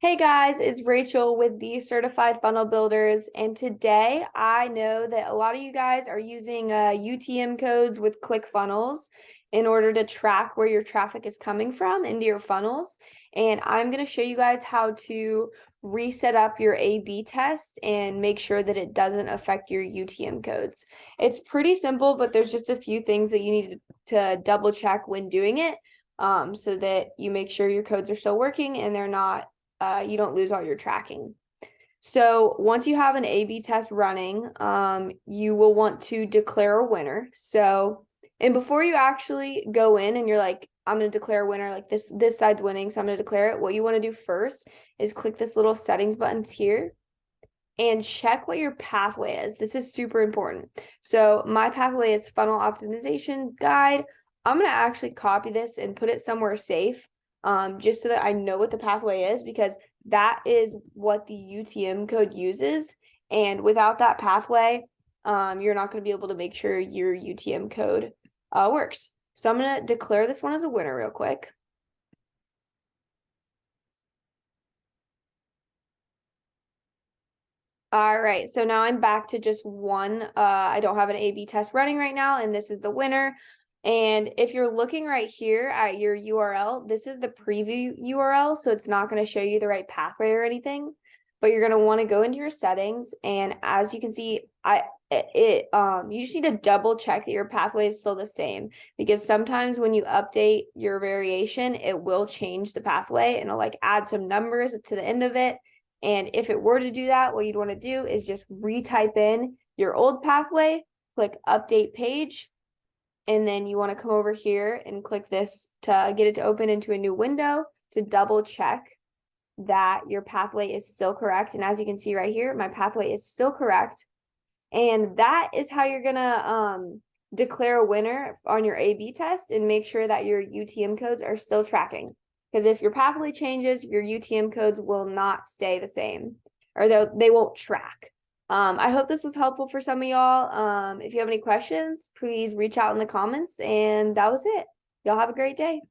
Hey guys, it's Rachel with the Certified Funnel Builders, and today I know that a lot of you guys are using UTM codes with ClickFunnels in order to track where your traffic is coming from into your funnels. And I'm going to show you guys how to reset up your A/B test and make sure that it doesn't affect your UTM codes. It's pretty simple, but there's just a few things that you need to double check when doing it, so that you make sure your codes are still working and they're not you don't lose all your tracking. So once you have an A/B test running, you will want to declare a winner. And before you actually go in and you're like, I'm going to declare a winner, like this side's winning, so I'm going to declare it. What you want to do first is click this little settings buttons here and check what your pathway is. This is super important. So my pathway is funnel optimization guide. I'm going to actually copy this and put it somewhere safe, just so that I know what the pathway is, because that is what the UTM code uses. And without that pathway, you're not going to be able to make sure your UTM code works. So I'm going to declare this one as a winner real quick. All right, so now I'm back to just one. I don't have an A/B test running right now, and this is the winner. And if you're looking right here at your URL, this is the preview URL, so it's not going to show you the right pathway or anything, but you're going to want to go into your settings, and as you can see, you just need to double check that your pathway is still the same, because sometimes when you update your variation, it will change the pathway and it'll like add some numbers to the end of it. And if it were to do that, what you'd want to do is just retype in your old pathway, click update page, and then you want to come over here and click this to get it to open into a new window to double check that your pathway is still correct. And as you can see right here, my pathway is still correct. And that is how you're gonna declare a winner on your A/B test and make sure that your UTM codes are still tracking. Because if your pathway changes, your UTM codes will not stay the same, or they won't track. I hope this was helpful for some of y'all. If you have any questions, please reach out in the comments. And that was it. Y'all have a great day.